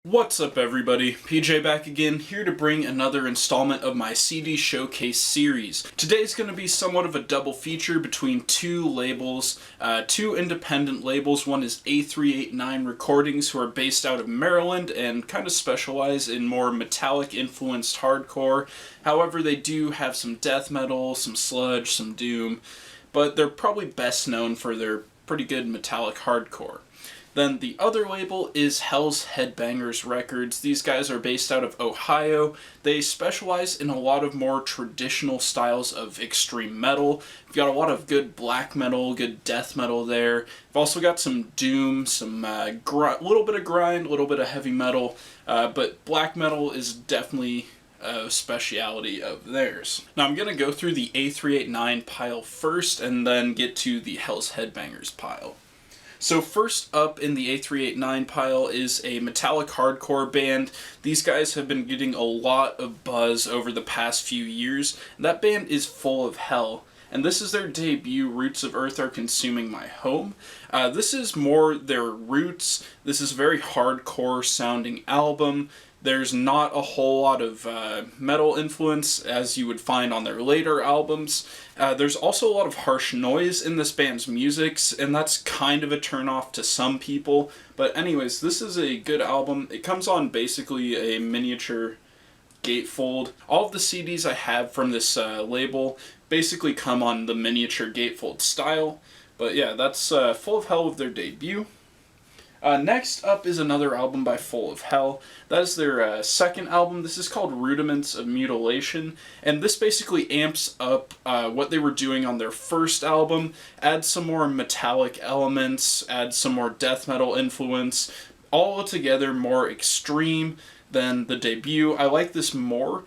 What's up everybody, PJ back again, here to bring another installment of my CD Showcase series. Today's going to be somewhat of a double feature between two labels, two independent labels. One is A389 Recordings, who are based out of Maryland and kind of specialize in more metallic influenced hardcore. However, they do have some death metal, some sludge, some doom, but they're probably best known for their pretty good metallic hardcore. Then the other label is Hell's Headbangers Records. These guys are based out of Ohio. They specialize in a lot of more traditional styles of extreme metal. We've got a lot of good black metal, good death metal there. We've also got some doom, some little bit of grind, a little bit of heavy metal, but black metal is definitely a speciality of theirs. Now I'm going to go through the A389 pile first and then get to the Hell's Headbangers pile. So first up in the A389 pile is a metallic hardcore band. These guys have been getting a lot of buzz over the past few years. That band is Full of Hell, and this is their debut, Roots of Earth Are Consuming My Home. This is more their roots. This is a very hardcore sounding album. There's not a whole lot of metal influence as you would find on their later albums. There's also a lot of harsh noise in this band's music, and that's kind of a turnoff to some people. But anyways, this is a good album. It comes on basically a miniature gatefold. All of the CDs I have from this label basically come on the miniature gatefold style. But yeah, that's Full of Hell with their debut. Next up is another album by Full of Hell. That is their second album. This is called Rudiments of Mutilation, and this basically amps up what they were doing on their first album, adds some more metallic elements, adds some more death metal influence, all together more extreme than the debut. I like this more.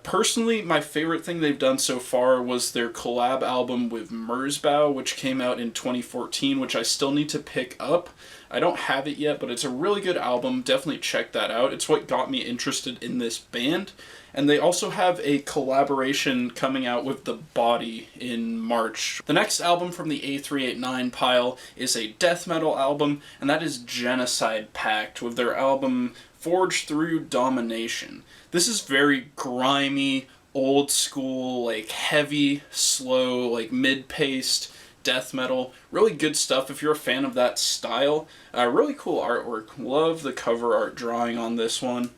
Personally, my favorite thing they've done so far was their collab album with Merzbow, which came out in 2014, which I still need to pick up. I don't have it yet, but it's a really good album. Definitely check that out. It's what got me interested in this band. And they also have a collaboration coming out with The Body in March. The next album from the A389 pile is a death metal album, and that is Genocide Pact with their album Forged Through Domination. This is very grimy, old school, like heavy, slow, like mid-paced death metal. Really good stuff if you're a fan of that style. Really cool artwork. Love the cover art drawing on this one.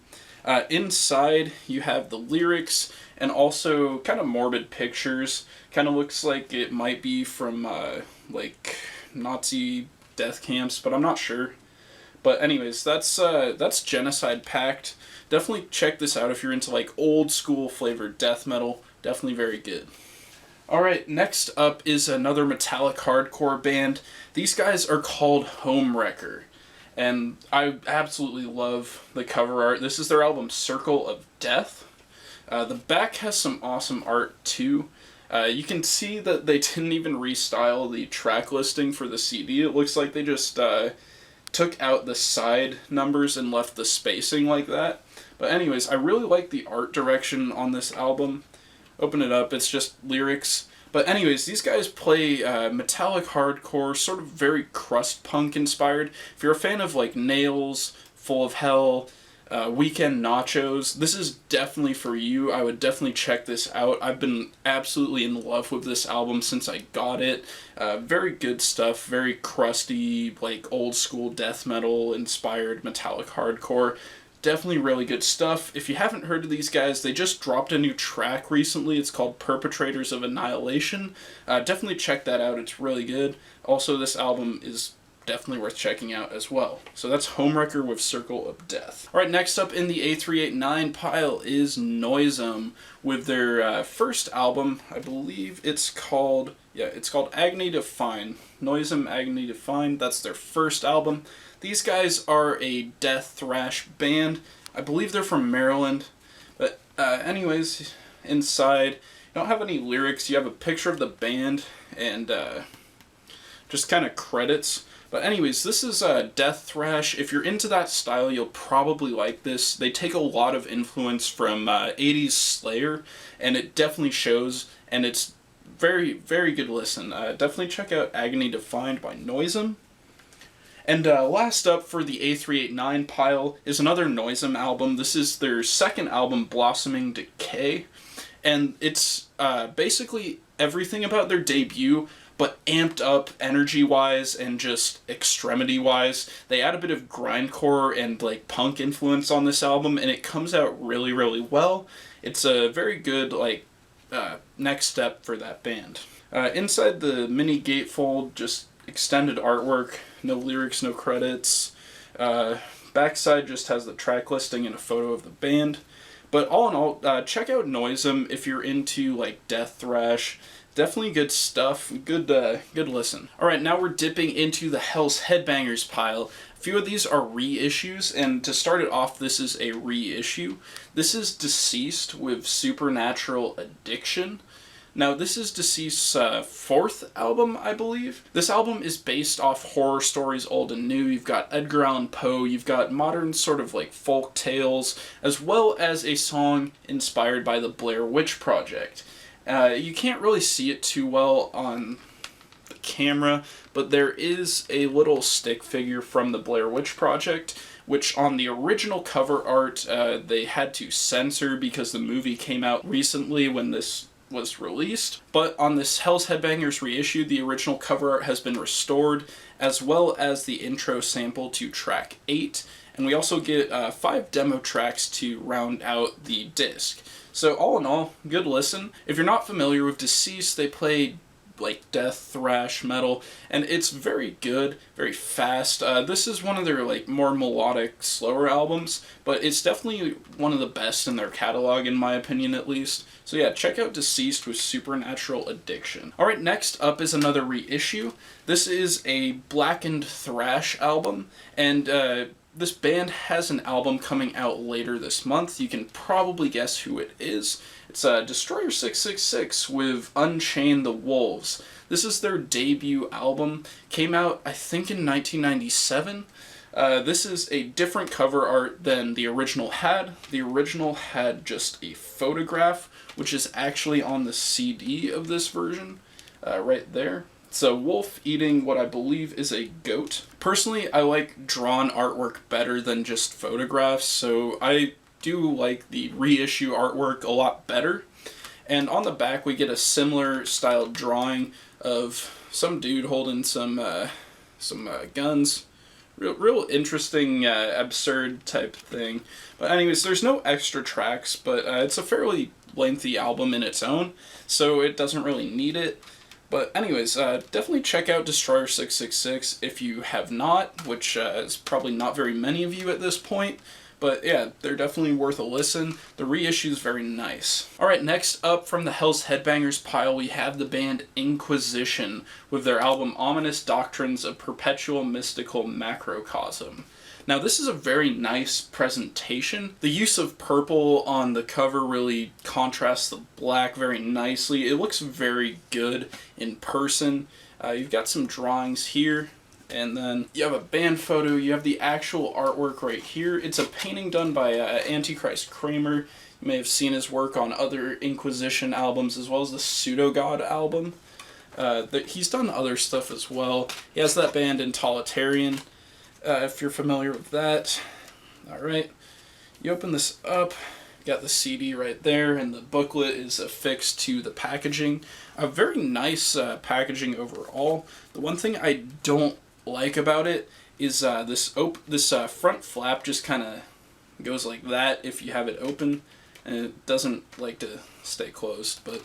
Inside you have the lyrics and also kind of morbid pictures. Kind of looks like it might be from like Nazi death camps, but I'm not sure. But anyways, that's Genocide Pact. Definitely check this out if you're into like old school flavored death metal. Definitely very good. Alright, next up is another metallic hardcore band. These guys are called Homewrecker, and I absolutely love the cover art. This is their album Circle of Death. The back has some awesome art too. You can see that they didn't even restyle the track listing for the CD. It looks like they just took out the side numbers and left the spacing like that. But anyways, I really like the art direction on this album. Open it up, it's just lyrics. But anyways, these guys play metallic hardcore, sort of very crust punk inspired. If you're a fan of like Nails, Full of Hell, Weekend Nachos, this is definitely for you. I would definitely check this out. I've been absolutely in love with this album since I got it. Very good stuff, very crusty, like old school death metal inspired metallic hardcore. Definitely really good stuff. If you haven't heard of these guys, they just dropped a new track recently. It's called Perpetrators of Annihilation. Definitely check that out. It's really good. Also, this album is definitely worth checking out as well. So that's Homewrecker with Circle of Death. Alright, next up in the A389 pile is Noisem with their first album. I believe it's called Agony Defined. Noisem Agony Defined. That's their first album. These guys are a death thrash band. I believe they're from Maryland. But anyways, inside, you don't have any lyrics. You have a picture of the band and just kind of credits. But anyways, this is death thrash. If you're into that style, you'll probably like this. They take a lot of influence from 80s Slayer, and it definitely shows, and it's very, very good listen. Definitely check out Agony Defined by Noisem. And last up for the A389 pile is another Noisem album. This is their second album, Blossoming Decay. And it's basically everything about their debut, but amped up energy-wise and just extremity-wise. They add a bit of grindcore and like punk influence on this album, and it comes out really, really well. It's a very good next step for that band. Inside the mini gatefold, just extended artwork, no lyrics, no credits. Backside just has the track listing and a photo of the band. But all in all, check out Noisem if you're into like death thrash. Definitely good stuff. Good listen. Alright, now we're dipping into the Hell's Headbangers pile. A few of these are reissues, and to start it off, this is a reissue. This is Deceased with Supernatural Addiction. Now, this is Deceased's fourth album, I believe. This album is based off horror stories old and new. You've got Edgar Allan Poe, you've got modern sort of like folk tales, as well as a song inspired by the Blair Witch Project. You can't really see it too well on the camera, but there is a little stick figure from the Blair Witch Project, which on the original cover art they had to censor because the movie came out recently when this was released. But on this Hell's Headbangers reissue, the original cover art has been restored, as well as the intro sample to track 8, and we also get 5 demo tracks to round out the disc. So all in all, good listen. If you're not familiar with Deceased, they play like death thrash metal, and it's very good, very fast. This is one of their like more melodic, slower albums, but it's definitely one of the best in their catalog, in my opinion at least. So yeah, check out Deceased with Supernatural Addiction. Alright, next up is another reissue. This is a blackened thrash album, and this band has an album coming out later this month. You can probably guess who it is. It's Destroyer 666 with Unchain the Wolves. This is their debut album. Came out, I think, in 1997. This is a different cover art than the original had. The original had just a photograph, which is actually on the CD of this version, right there. It's a wolf eating what I believe is a goat. Personally, I like drawn artwork better than just photographs, so I do like the reissue artwork a lot better. And on the back, we get a similar style drawing of some dude holding some guns. Real interesting, absurd type thing. But anyways, there's no extra tracks, but it's a fairly lengthy album in its own, so it doesn't really need it. But anyways, definitely check out Destroyer 666 if you have not, which is probably not very many of you at this point. But yeah, they're definitely worth a listen. The reissue is very nice. Alright, next up from the Hell's Headbangers pile, we have the band Inquisition with their album Ominous Doctrines of Perpetual Mystical Macrocosm. Now, this is a very nice presentation. The use of purple on the cover really contrasts the black very nicely. It looks very good in person. You've got some drawings here, and then you have a band photo. You have the actual artwork right here. It's a painting done by Antichrist Kramer. You may have seen his work on other Inquisition albums, as well as the Pseudogod album. He's done other stuff as well. He has that band Totalitarian. If you're familiar with that. Alright, you open this up, you got the CD right there, and the booklet is affixed to the packaging. A very nice packaging overall. The one thing I don't like about it is this front flap just kind of goes like that if you have it open, and it doesn't like to stay closed, but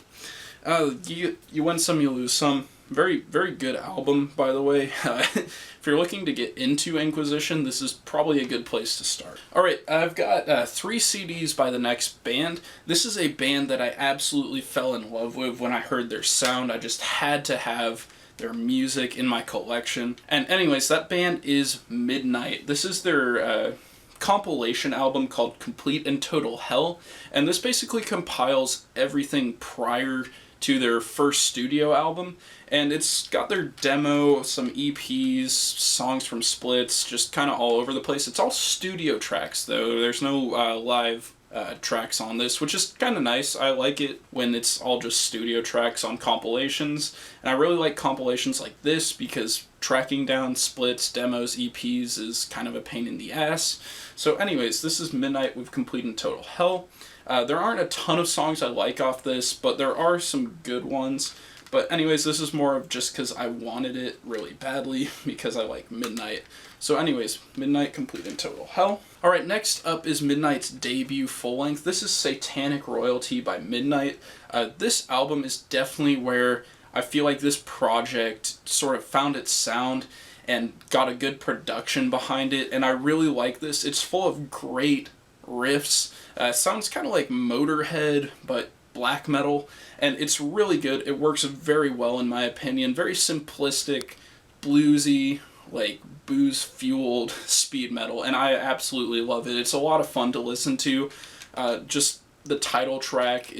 you win some, you lose some. Very, very good album, by the way. If you're looking to get into Inquisition, this is probably a good place to start. Alright, I've got 3 CDs by the next band. This is a band that I absolutely fell in love with when I heard their sound. I just had to have their music in my collection. And anyways, that band is Midnight. This is their compilation album called Complete and Total Hell, and this basically compiles everything prior to their first studio album, and it's got their demo, some EPs, songs from splits, just kind of all over the place. It's all studio tracks, though. There's no live tracks on this, which is kind of nice. I like it when it's all just studio tracks on compilations, and I really like compilations like this because tracking down splits, demos, EPs is kind of a pain in the ass. So anyways, this is Midnight with Complete and Total Hell. There aren't a ton of songs I like off this, but there are some good ones. But anyways, this is more of just because I wanted it really badly because I like Midnight. So anyways, Midnight, Complete and Total Hell. Alright, next up is Midnight's debut full-length. This is Satanic Royalty by Midnight. This album is definitely where I feel like this project sort of found its sound and got a good production behind it, and I really like this. It's full of great riffs. Sounds kind of like Motorhead, but black metal, and it's really good. It works very well in my opinion. Very simplistic, bluesy, like booze-fueled speed metal, and I absolutely love it. It's a lot of fun to listen to. Just the title track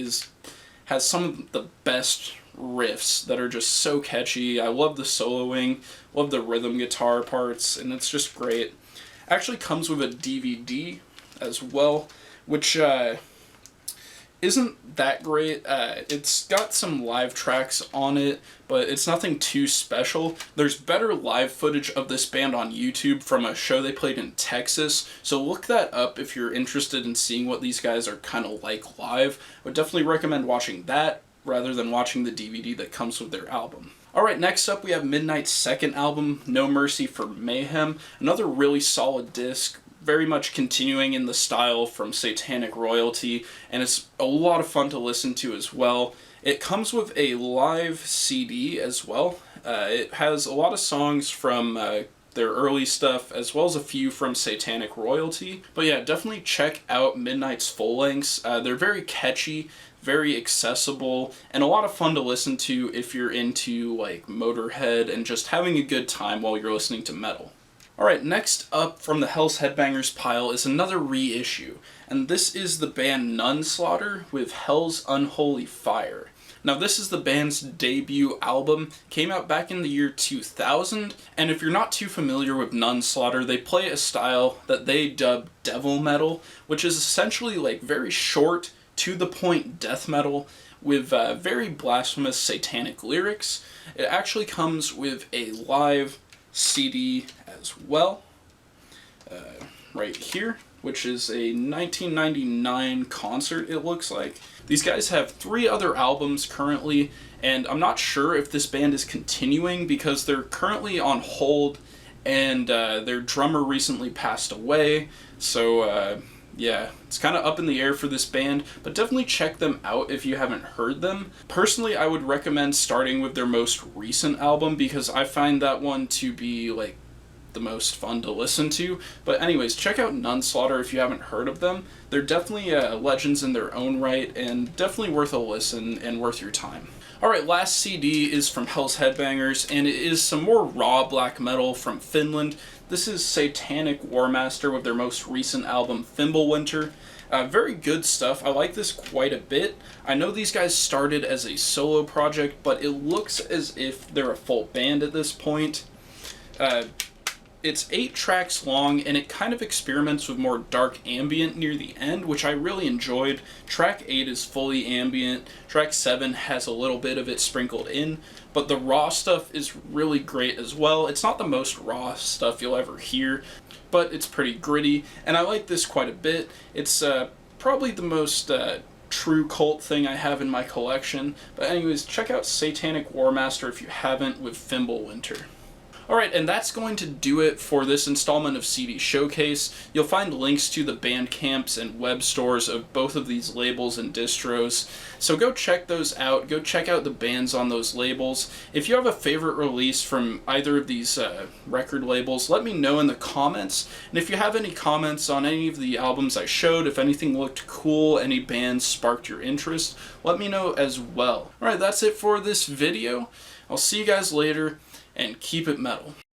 has some of the best riffs that are just so catchy. I love the soloing, love the rhythm guitar parts, and it's just great. Actually comes with a DVD as well, which isn't that great. It's got some live tracks on it, but it's nothing too special. There's better live footage of this band on YouTube from a show they played in Texas, so look that up if you're interested in seeing what these guys are kind of like live. I would definitely recommend watching that rather than watching the DVD that comes with their album. Alright, next up we have Midnight's second album, No Mercy for Mayhem. Another really solid disc, very much continuing in the style from Satanic Royalty, and it's a lot of fun to listen to as well. It comes with a live CD as well. It has a lot of songs from their early stuff, as well as a few from Satanic Royalty. But yeah, definitely check out Midnight's full lengths. They're very catchy, very accessible, and a lot of fun to listen to if you're into like Motorhead and just having a good time while you're listening to metal. Alright, next up from the Hell's Headbangers pile is another reissue, and this is the band Nunslaughter with Hell's Unholy Fire. Now this is the band's debut album, came out back in the year 2000, and if you're not too familiar with Nunslaughter, they play a style that they dub devil metal, which is essentially like very short, to-the-point death metal with very blasphemous satanic lyrics. It actually comes with a live CD as well, right here, which is a 1999 concert, it looks like. These guys have 3 other albums currently, and I'm not sure if this band is continuing because they're currently on hold, and their drummer recently passed away, so yeah, it's kind of up in the air for this band, but definitely check them out if you haven't heard them. Personally, I would recommend starting with their most recent album because I find that one to be like the most fun to listen to. But anyways, check out Nunslaughter if you haven't heard of them. They're definitely legends in their own right, and definitely worth a listen and worth your time. Alright, last CD is from Hell's Headbangers, and it is some more raw black metal from Finland. This is Satanic Warmaster with their most recent album, Fimbulwinter. Very good stuff. I like this quite a bit. I know these guys started as a solo project, but it looks as if they're a full band at this point. It's 8 tracks long, and it kind of experiments with more dark ambient near the end, which I really enjoyed. Track 8 is fully ambient, track 7 has a little bit of it sprinkled in, but the raw stuff is really great as well. It's not the most raw stuff you'll ever hear, but it's pretty gritty, and I like this quite a bit. It's probably the most true cult thing I have in my collection, but anyways, check out Satanic Warmaster if you haven't with Fimbulwinter. Alright, and that's going to do it for this installment of CD Showcase. You'll find links to the Bandcamps and web stores of both of these labels and distros, so go check those out. Go check out the bands on those labels. If you have a favorite release from either of these record labels, let me know in the comments. And if you have any comments on any of the albums I showed, if anything looked cool, any bands sparked your interest, let me know as well. Alright, that's it for this video. I'll see you guys later, and keep it metal.